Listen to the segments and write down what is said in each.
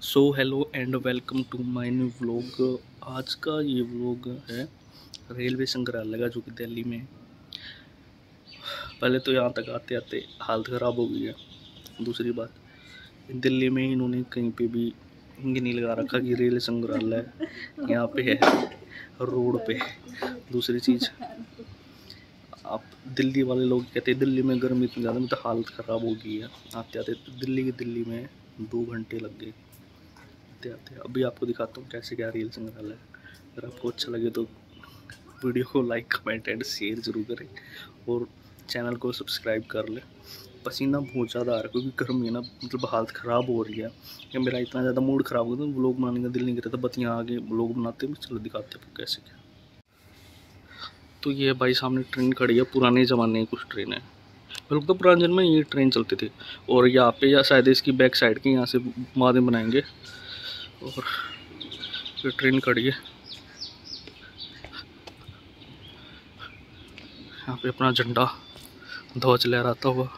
So hello and welcome to my new vlog. आज का ये व्लॉग है रेलवे संग्रहालय का, जो कि दिल्ली में है। पहले तो यहाँ तक आते आते हालत ख़राब हो गई है। दूसरी बात, दिल्ली में इन्होंने कहीं पे भी नहीं लगा रखा कि रेल संग्रहालय यहाँ पे है रोड पे। दूसरी चीज़, आप दिल्ली वाले लोग कहते हैं दिल्ली में गर्मी इतनी ज़्यादा, मतलब हालत ख़राब हो गई है। आते आते दिल्ली में 2 घंटे लग गए आते। अभी आपको दिखाता हूँ कैसे क्या रेल संग्रहालय है। अगर आपको अच्छा लगे तो वीडियो को लाइक कमेंट एंड शेयर ज़रूर करें और चैनल को सब्सक्राइब कर लें। पसीना बहुत ज़्यादा आ रहा है क्योंकि गर्मी है ना, मतलब हालत ख़राब हो रही है। कि मेरा इतना ज़्यादा मूड ख़राब हो गया तो व्लॉग बनाने का दिल नहीं कर रहा था, बतियाँ आगे व्लॉग बनाते हैं। चलो दिखाते हैं आपको कैसे क्या। तो ये भाई सामने ट्रेन खड़ी है, पुराने ज़माने की कुछ ट्रेन है। बिल्कुल तो पुराने जन्म में ये ट्रेन चलती थी और यहाँ पे या शायद इसकी बैक साइड की यहाँ से बाद में बनाएंगे। और ये ट्रेन खड़ी है, यहाँ पे अपना झंडा ध्वज लहराता हुआ।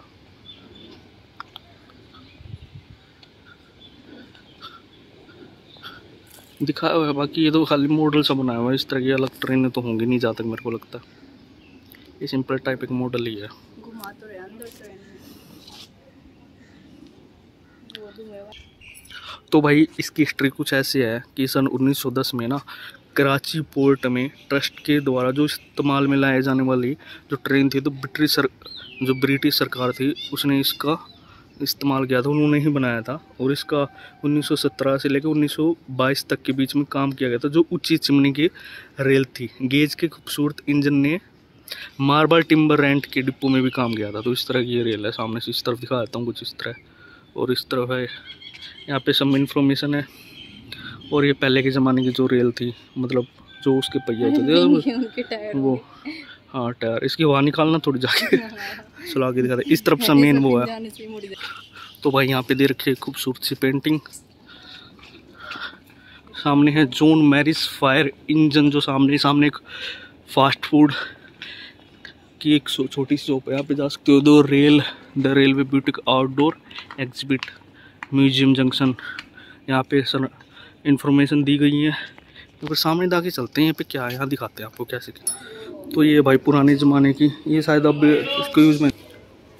दिखाया हुआ है, बाकी ये तो खाली मॉडल सा बनाया हुआ है। इस तरह की अलग ट्रेनें तो होंगी नहीं जहाँ तक मेरे को लगता है। ये सिंपल टाइप एक मॉडल ही है। घुमा तो रहे अंदर ट्रेन में। तो भाई इसकी हिस्ट्री कुछ ऐसी है कि सन 1910 में ना कराची पोर्ट में ट्रस्ट के द्वारा जो इस्तेमाल में लाए जाने वाली जो ट्रेन थी, तो ब्रिटिश सरकार थी उसने इसका इस्तेमाल किया था, उन्होंने ही बनाया था। और इसका 1917 से लेकर 1922 तक के बीच में काम किया गया था। जो ऊंची चिमनी की रेल थी, गेज के खूबसूरत इंजन ने मार्बल टिम्बर रेंट के डिपो में भी काम किया था। तो इस तरह की ये रेल है। सामने से इस तरफ दिखा देता हूँ, कुछ इस तरह। और इस तरफ है, यहाँ पे सब इन्फॉर्मेशन है। और ये पहले के ज़माने की जो रेल थी, मतलब जो उसके पहिए होते थे वो, हाँ टायर, इसकी हवा निकालना थोड़ी जाके चला के दिखाते। इस तरफ से मेन वो है। तो भाई यहाँ पे दे रखी है खूबसूरत सी पेंटिंग। सामने है जॉन मैरिस फायर इंजन, जो सामने एक फास्ट फूड की एक छोटी सी शॉप है। यहाँ पे जा सकते हो। The railway boutique outdoor exhibit museum junction, यहाँ पे सर इंफॉर्मेशन दी गई है। तो फिर सामने जाके चलते हैं, यहाँ पे क्या है, यहाँ दिखाते हैं आपको कैसे क्या। तो ये भाई पुराने ज़माने की, ये शायद अब इसको यूज़ में।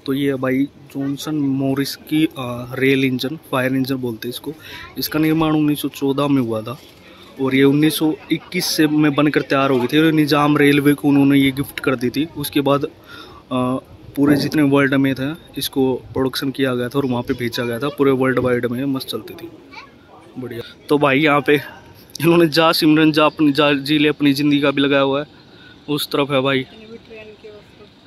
तो ये भाई जॉनसन मॉरिस की रेल इंजन, फायर इंजन बोलते हैं इसको। इसका निर्माण 1914 में हुआ था और ये 1921 से में बनकर तैयार हो गई थी। और निज़ाम रेलवे को उन्होंने ये गिफ्ट कर दी थी। उसके बाद पूरे जितने वर्ल्ड में थे इसको प्रोडक्शन किया गया था और वहाँ पे भेजा गया था। पूरे वर्ल्ड वाइड में मस्त चलती थी, बढ़िया। तो भाई यहाँ पे इन्होंने जा सिमरन जा जी ले अपनी ज़िंदगी का भी लगाया हुआ है। उस तरफ है भाई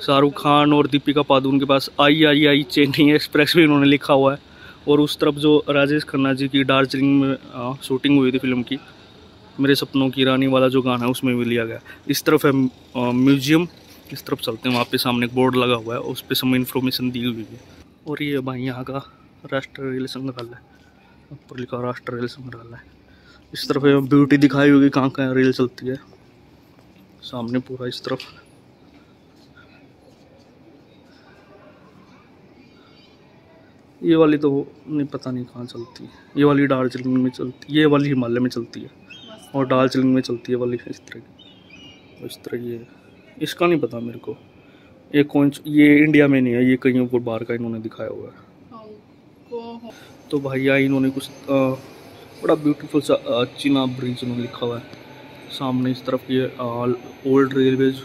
शाहरुख खान और दीपिका पादुकोण के पास आई चेन्नई एक्सप्रेस भी इन्होंने लिखा हुआ है। और उस तरफ जो राजेश खन्ना जी की दार्जिलिंग में शूटिंग हुई थी फिल्म की, मेरे सपनों की रानी वाला जो गाना है उसमें भी लिया गया। इस तरफ है म्यूजियम। इस तरफ चलते हैं, वहाँ पे सामने एक बोर्ड लगा हुआ है, उस पर सब इन्फॉर्मेशन दी हुई है। और ये भाई यहाँ का राष्ट्रीय रेल संग्रहालय, ऊपर लिखा राष्ट्रीय रेल संग्रहालय। इस तरफ ब्यूटी दिखाई होगी कहाँ कहाँ रेल चलती है, सामने पूरा इस तरफ। ये वाली तो नहीं, पता नहीं कहाँ चलती है। ये वाली दार्जिलिंग में चलती है, ये वाली हिमालय में चलती है और दार्जिलिंग में चलती है वाली इस तरह की। इस तरह की है, इसका नहीं पता मेरे को। ये इंडिया में नहीं है, ये कहीं ऊपर बाहर का इन्होंने दिखाया हुआ है। तो भैया इन्होंने कुछ बड़ा ब्यूटीफुल सा चीना ब्रिज उन्होंने लिखा हुआ है सामने। इस तरफ ये ओल्ड रेलवेज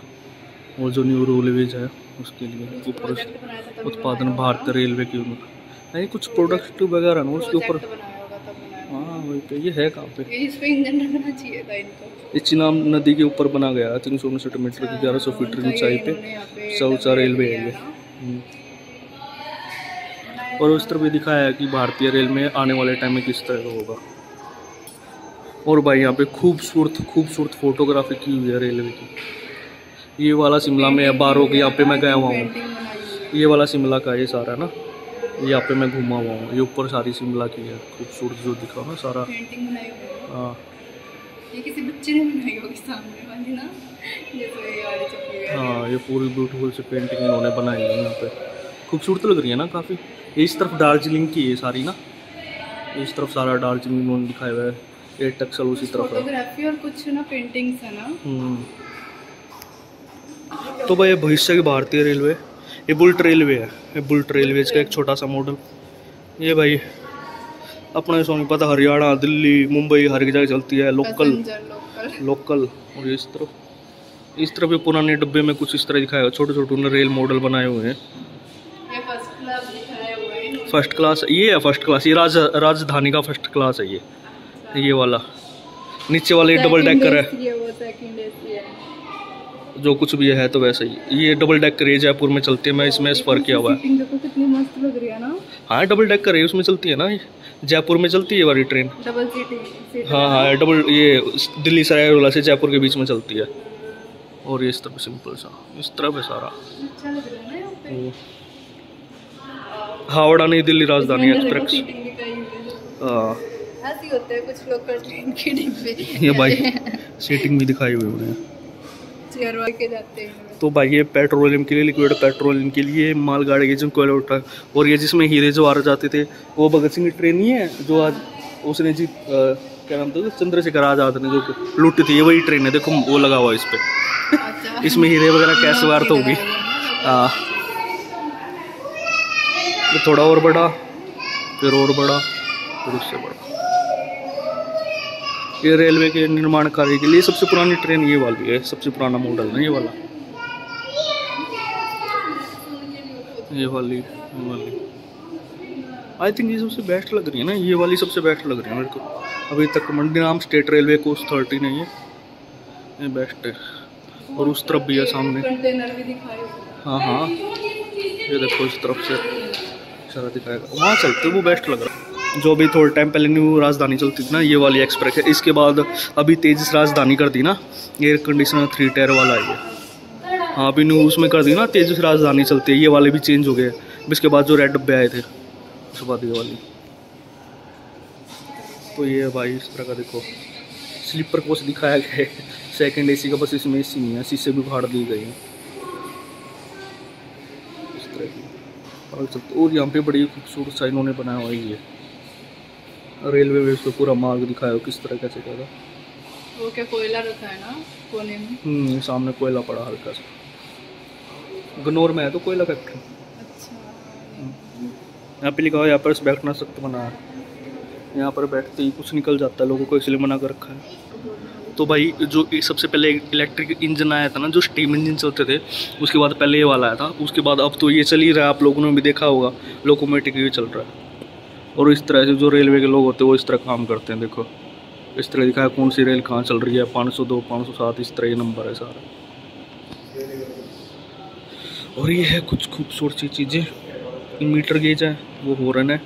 और जो न्यू रेलवेज है उसके लिए ऊपर उत्पादन भारतीय रेलवे की नहीं कुछ प्रोडक्ट वगैरह ना उसके ऊपर। हाँ वही पे ये है कहाँ पे, इस पे इंजन रखना चाहिए था इनको। ये चिनाब नदी के ऊपर बना गया है, 359 मीटर की 1100 फीट की ऊंचाई पे सऊचा रेलवे है ये। और उस तरफ भी दिखाया है कि भारतीय रेल में आने वाले टाइम में किस तरह का होगा। और भाई यहाँ पे खूबसूरत फोटोग्राफी की हुई है रेलवे की। ये वाला शिमला में है, बारों के यहाँ पे मैं गया हुआ हूँ। ये वाला शिमला का ये सारा ना, यहाँ पे मैं घूमा हुआ हूँ। ये ऊपर सारी शिमला की है, खूबसूरत जो दिखा ना सारा। हाँ ये किसी बच्चे ने बनाई होगी सामने वाली ना, जैसे ये वाली चप्पल। हाँ ये पूरी ब्यूटीफुल से पेंटिंग इन्होंने बनाई है यहाँ पे, खूबसूरत लग रही है ना काफ़ी। ये इस तरफ दार्जिलिंग की है सारी ना, इस तरफ सारा दार्जिलिंग उन्होंने दिखाया हुआ है, ये टक्सल उसी तरफ है। फोटोग्राफी और कुछ ना पेंटिंग्स है ना। तो भाई ये भविष्य की भारतीय रेलवे, ये बुलेट रेलवे है, ये बुलेट रेलवेज का एक छोटा सा मॉडल। ये भाई अपने सोनी पता, हरियाणा, दिल्ली, मुंबई हर एक जगह चलती है, लोकल। और इस तरफ ये पुराने डब्बे में कुछ इस तरह दिखाया, छोटे छोटे उन्होंने रेल मॉडल बनाए हुए हैं। फर्स्ट क्लास ये है, फर्स्ट क्लास ये राजधानी का फर्स्ट क्लास है ये वाला। नीचे वाले डबल डेकर है, जो कुछ भी है तो वैसा ही। ये डबल डेकर है, जयपुर में चलती है, मैं इसमें फर्क किया हुआ है। कितनी मस्त लग रही है ना। हाँ डबल डेकर है, उसमें चलती है ना, जयपुर में चलती है वाली ट्रेन। Double seating. हाँ डबल, ये दिल्ली सरायरोला से जयपुर के बीच में चलती है। और ये इस तरफ सिंपल सा, इस तरफ है सारा। अच्छा लग रहा है ना यहाँ पे। हावड़ा नहीं दिल्ली राजधानी एक्सप्रेस। हाँ ऐसे होते हैं कुछ लोकल ट्रेन के डिब्बे। ये भाई सीटिंग भी दिखाई हुई उन्हें, चेयर वाले के जाते हैं। तो भाई ये पेट्रोलियम के लिए, लिक्विड पेट्रोलियम के लिए मालगाड़ी के जो कोयला उठा, और ये जिसमें हीरे जवाहर जाते थे, वो भगत सिंह की ट्रेन नहीं है जो आज उसने जी क्या नाम था, चंद्रशेखर आजाद ने जो लूटी थी, ये वही ट्रेन है। देखो वो लगा हुआ इस पे। अच्छा। इसमें हीरे वगैरह कैसे वार तो होगी। हाँ ये थोड़ा और बड़ा, फिर और बड़ा, फिर उससे बड़ा। ये रेलवे के निर्माण कार्य के लिए सबसे पुरानी ट्रेन ये वाली है, सबसे पुराना मॉडल है ये वाला। ये वाली आई थिंक ये सबसे बेस्ट लग रही है ना, ये वाली सबसे बेस्ट लग रही है मेरे को अभी तक। मंडी नाम स्टेट रेलवे कोच 30 नहीं है, ये बेस्ट है। और उस तरफ भी है सामने कंटेनर भी दिखाई। हाँ ये देखो इस तरफ से सारा दिखाएगा, वहाँ चलते वो बेस्ट लग रहा है। जो अभी थोड़े टाइम पहले न्यू राजधानी चलती थी ना, ये वाली एक्सप्रेस है। इसके बाद अभी तेजस राजधानी कर दी ना, एयर कंडीशनर 3 टायर वाला है ये। हाँ अभी न्यू उसमें कर दी ना, तेजस राजधानी चलती है। ये वाले भी चेंज हो गए इसके बाद, जो रेड डब्बे आए थे उसके बाद ये वाली। तो ये भाई इस तरह का देखो स्लीपर कोच दिखाया गया है, सेकंड एसी का, बस इसमें एसी नहीं है, शीशे भी फाड़ दी गई है इस तरह की। और यहाँ पे बड़ी खूबसूरत सा इन्होंने बनाया हुआ है ये रेलवे वेज पे पूरा मार्ग दिखाया हो किस तरह कैसे क्या था। वो क्या कोयला रखा है ना कोने में। सामने कोयला पड़ा हल्का सा, गन्नौर में है तो कोयला फैक्ट्री। अच्छा। यहाँ पे लिखा हुआ यहाँ पर बैठना सख्त मना है, यहाँ पर बैठते ही कुछ निकल जाता है लोगों को, इसलिए मना कर रखा है। तो भाई जो सबसे पहले इलेक्ट्रिक इंजन आया था ना, जो स्टीम इंजन चलते थे, उसके बाद पहले ये वाला आया था, उसके बाद अब तो ये चल ही रहा है, आप लोगों ने भी देखा होगा लोकोमोटिव ये चल रहा है। और इस तरह से जो रेलवे के लोग होते हैं वो इस तरह काम करते हैं। देखो इस तरह दिखाया कौन सी रेल कहाँ चल रही है, 502 507 इस तरह ये नंबर है सारा। और ये है कुछ खूबसूरत सी चीज़ें, मीटर गेज है वो हॉर्न है,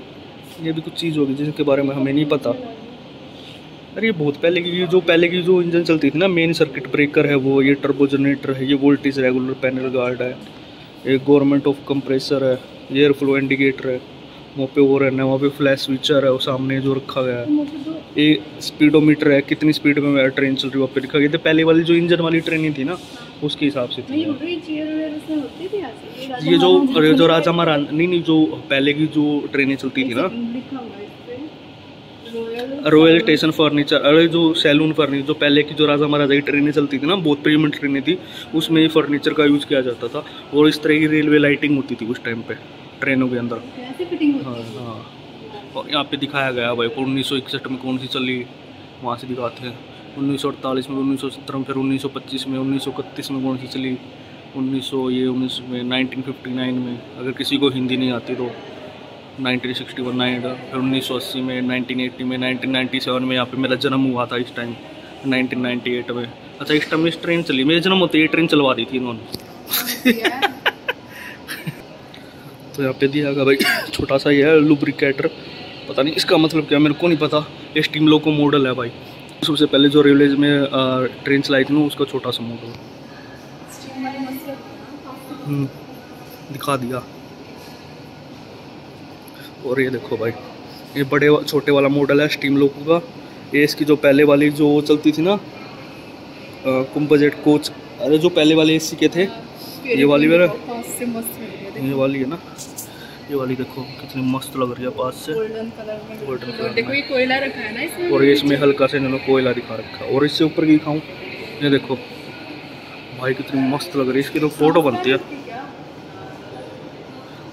ये भी कुछ चीज़ होगी जिसके बारे में हमें नहीं पता। अरे ये बहुत पहले की जो इंजन चलती थी ना, मेन सर्किट ब्रेकर है वो, ये टर्बो जनरेटर है, ये वोल्टेज रेगुलर पैनल गार्ड है, ये गवर्नमेंट ऑफ कंप्रेसर है, ये एयर फ्लो इंडिकेटर है, वहाँ पे वो रहना है, वहाँ पे फ्लैश स्विचर है, वो सामने जो रखा गया है, ये स्पीडोमीटर है, कितनी स्पीड में ट्रेन चल रही है वहाँ पे लिखा गया था। पहले वाली जो इंजन वाली ट्रेन थी ना उसके हिसाब से थी। ये जो राजा महाराज नहीं जो पहले की जो ट्रेनें चलती थी ना, रॉयल स्टेशन फर्नीचर, अरे जो सैलून फर्नीचर, जो पहले की जो राजा महाराजा की ट्रेनें चलती थी ना, बहुत प्रीमियम ट्रेनें थी, उसमें ही फर्नीचर का यूज़ किया जाता था। और इस तरह की रेलवे लाइटिंग होती थी उस टाइम पे ट्रेनों के अंदर। हाँ और यहाँ पे दिखाया गया भाई 1961 में कौन सी चली, वहाँ से दिखाते हैं 1948 में, 1970 में, फिर 1925 में, 1931 में कौन सी चली, 1919 में, 1959 में, अगर किसी को हिंदी नहीं आती तो 1961, फिर 1980 में, 1980 में, 1997 में, यहाँ पे मेरा जन्म हुआ था इस टाइम 1998 में। अच्छा इस टाइम इस ट्रेन चली, मेरे जन्म होते ये ट्रेन चलवा दी थी इन्होंने। तो यहाँ पे दिया गया भाई छोटा सा ये है लुब्रिकेटर, पता नहीं इसका मतलब क्या, मेरे को नहीं पता। ये स्टीम लोको मॉडल है भाई, सबसे पहले जो रेलवे में ट्रेन चलाई थी ना उसका छोटा सा मॉडल दिखा दिया। और ये देखो भाई ये बड़े छोटे वाला मॉडल है स्टीम लोको का। ये इसकी जो पहले वाली जो चलती थी ना कुम्बजेट कोच, अरे जो पहले वाले एसी के थे, ये वाली है ना, ये वाली देखो कितनी मस्त लग रही है पास से, गोल्डन कलर में। गोल्डन तो कलर देखो में। ये कोयला रखा है ना इसमें, और ये इसमें हल्का से इन्होंने कोयला दिखा रखा है। और इससे ऊपर की दिखाऊं, ये देखो भाई कितनी मस्त लग रही है। इसकी तो फोटो बनती है।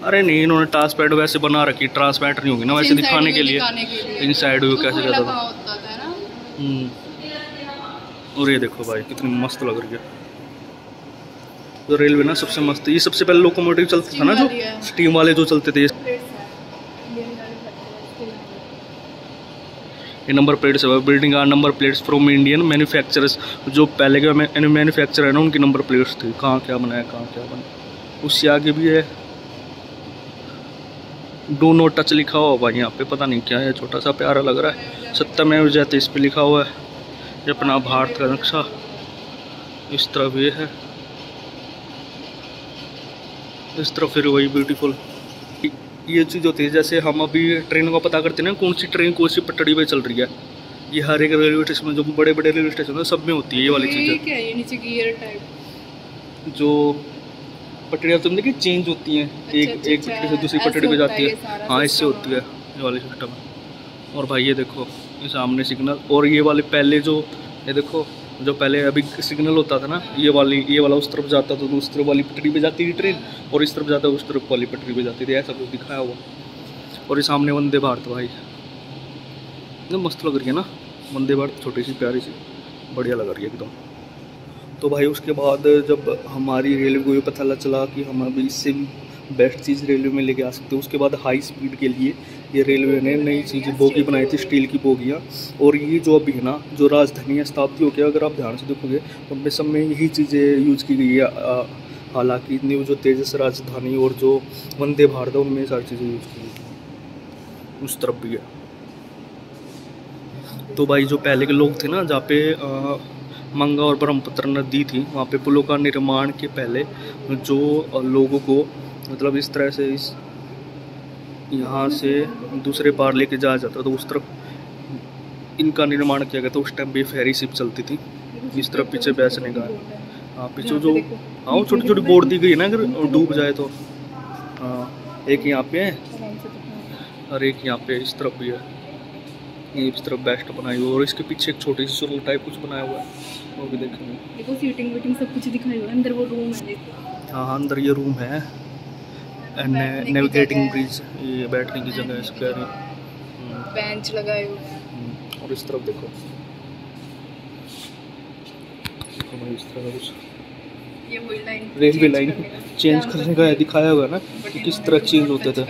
अरे नहीं, इन्होंने ट्रांसपेरेंट वैसे बना रखी, ट्रांसपेरेंट नहीं होगी ना वैसे दिखाने के लिए। इनसाइड व्यू कैसे जाता था। और ये देखो भाई कितनी मस्त लग रही है। तो रेलवे ना सबसे मस्त, ये सबसे पहले लोकोमोटिव चलता था ना, जो स्टीम वाले जो चलते थे। ये नंबर प्लेट्स है, building are number plates from Indian manufacturers. जो पहले के मैन्युफैक्चरर है ना, उनकी नंबर प्लेट्स थी। कहाँ क्या बनाया, कहाँ क्या बना। उससे आगे भी है डू नॉट टच लिखा हुआ भाई यहाँ पे, पता नहीं क्या है, छोटा सा प्यारा लग रहा है। सत्यमेव जयते इस पे लिखा हुआ है। ये अपना भारत का नक्शा इस तरफ ये है, इस तरफ फिर वही ब्यूटीफुल। ये चीज़ होती है जैसे हम अभी ट्रेन का पता करते हैं ना, कौन सी ट्रेन कौन सी पटड़ी पे चल रही है। ये हर एक रेलवे स्टेशन में, जो बड़े बड़े रेलवे स्टेशन है सब में होती है ये वाली चीज़। क्या है ये नीचे गियर टाइप जो पटड़ियाँ तुम देखिए चेंज होती हैं, एक पटड़ी से दूसरी पटड़ी पे जाती है। हाँ, इससे होती है ये वाली सिस्टम है। और भाई ये देखो ये सामने सिग्नल। और ये वाले पहले जो, ये देखो जो पहले अभी सिग्नल होता था ना, ये वाला उस तरफ जाता था तो उस तरफ वाली पटड़ी पे जाती थी ट्रेन, और इस तरफ जाता उस तरफ वाली पटड़ी पे जाती थी, ऐसा कुछ दिखाया हुआ। और ये सामने वंदे भारत भाई, एकदम मस्त लग रही है ना वंदे भारत, छोटी सी प्यारी सी, बढ़िया लग रही है एकदम। तो भाई उसके बाद जब हमारी रेलवे को ये पता चला कि हम अभी इससे बेस्ट चीज़ रेलवे में लेके आ सकते हैं, उसके बाद हाई स्पीड के लिए ये रेलवे ने नई चीज़ बोगी बनाई थी, स्टील की बोगियाँ। और ये जो अभी है ना, जो राजधानी शताब्दी हो गया, अगर आप ध्यान से देखोगे तो उनमें सब में यही चीज़ें यूज की गई है। हालांकि न्यू जो तेजस राजधानी और जो वंदे भारत है उनमें सारी चीज़ें यूज की गई, उस तरफ भी है। तो भाई जो पहले के लोग थे ना, जहाँ पे मंगा और ब्रह्मपुत्र नदी थी, वहाँ पे पुलों का निर्माण के पहले जो लोगों को मतलब इस तरह से इस यहाँ से दूसरे पार लेके जाया जाता, तो उस तरफ इनका निर्माण किया गया था। उस टाइम पे फेरी शिप चलती थी, इस तरफ पीछे बैठने का। हाँ, पीछे जो हाँ वो छोटी छोटी बोर्ड दी गई है ना, अगर डूब जाए तो। हाँ, एक यहाँ पे है और एक यहाँ पे इस तरफ भी है। ये इस तरफ बेस्ट बनाई हुई, और इसके पीछे एक छोटी सी सुरंग टाइप कुछ बनाया हुआ है, वो भी देखेंगे। देखो सीटिंग वीटिंग सब कुछ दिखाई हुआ है। अंदर वो रूम है देखो। हाँ, अंदर ये रूम है। नेविगेटिंग ब्रिज, ये बैठने की जगह है, स्क्वायर बेंच लगाए हुए हैं। और इस तरफ देखो भाई इस तरह का कुछ ये वही लाइन, रेलवे लाइन चेंज करने का दिखाया हुआ है ना, कि किस तरह चेंज होते थे।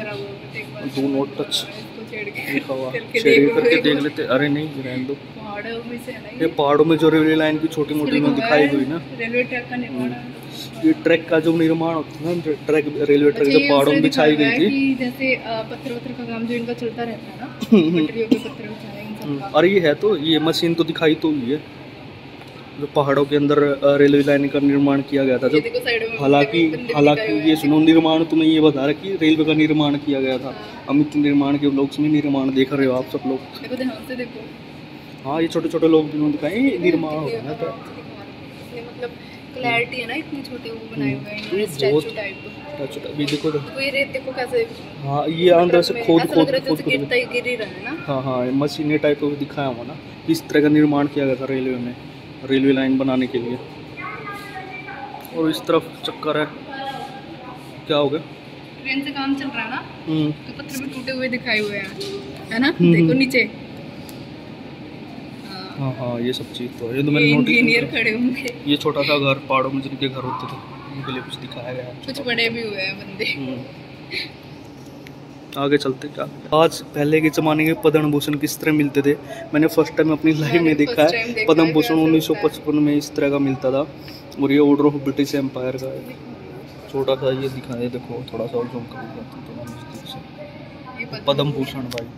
डू नॉट टच लिखा हुआ, शेयर करके देख लेते। अरे नहीं, रहने दो। ये पहाड़ों में जो रेलवे लाइन की छोटी मोटी में दिखाई गई ना, रेलवे ट्रैक का निर्माण। ये ट्रैक का जो निर्माण होता है ना, ट्रैक रेलवे ट्रैक जो पहाड़ों में बिछाई गई थी। जैसे पत्थर वत्थर का काम जो इनका चलता रहता है ना, पटरियों पे पत्थर बिछाने इन सब का। अरे ये है तो, ये मशीन तो दिखाई तो हुई है, जो पहाड़ों के अंदर रेलवे लाइन का निर्माण किया गया था जब। हालांकि ये सुनो, निर्माण तुम्हें ये बता रहा कि रेलवे का निर्माण किया गया था। अमित निर्माण के ब्लॉग्स में निर्माण देख रहे हो आप सब लोग। देखो ध्यान से देखो। हाँ, ये छोटे छोटे लोग जिन्होंने दिखाए निर्माण हो रहा है, तो मतलब क्लैरिटी है ना, इतनी छोटी वो बनाए हुए हैं स्टैचू टाइप। अभी देखो तो ये रेत देखो कैसे। हाँ, ये अंदर से खोद गिरता ही गिर ही रहा है ना। हाँ, मशीनें टाइप का दिखाया हुआ ना, इस तरह का निर्माण किया गया था रेलवे में, रेलवे लाइन बनाने के लिए। और इस तरफ चक्कर है, क्या हो गया, ट्रेन से काम चल रहा है ना, तो पत्थर भी टूटे हुए दिखाए हुए हैं, है ना। देखो नीचे। हाँ, ये सब चीज़ तो ये तो मैंने नोटिस इंजीनियर खड़े होंगे। ये छोटा सा घर पहाड़ों में जिनके घर होते थे उनके लिए कुछ दिखाया गया है। कुछ बड़े भी हुए हैं बंदे। आगे चलते क्या। आज पहले के ज़माने के पद्म भूषण किस तरह मिलते थे, मैंने फर्स्ट टाइम अपनी लाइफ में देखा है। पद्म भूषण 1955 में इस तरह का मिलता था। और ये ऑर्डर ऑफ ब्रिटिश एम्पायर का है, छोटा सा ये दिखाया, देखो थोड़ा सा और जूम कर पद्म भूषण भाई।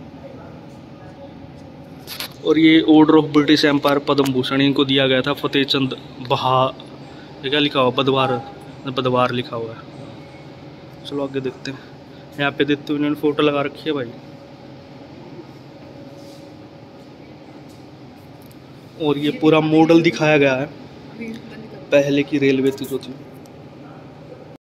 और ये order of British empire Padma Bhushan इनको दिया गया था फतेह चंद बहार, ये क्या लिखा हुआ, बदवार लिखा हुआ है। चलो आगे देखते हैं। यहाँ पे देखते हुए इन्होंने फोटो लगा रखी है भाई। और ये पूरा मॉडल दिखाया गया है, पहले की रेलवे थी जो थी।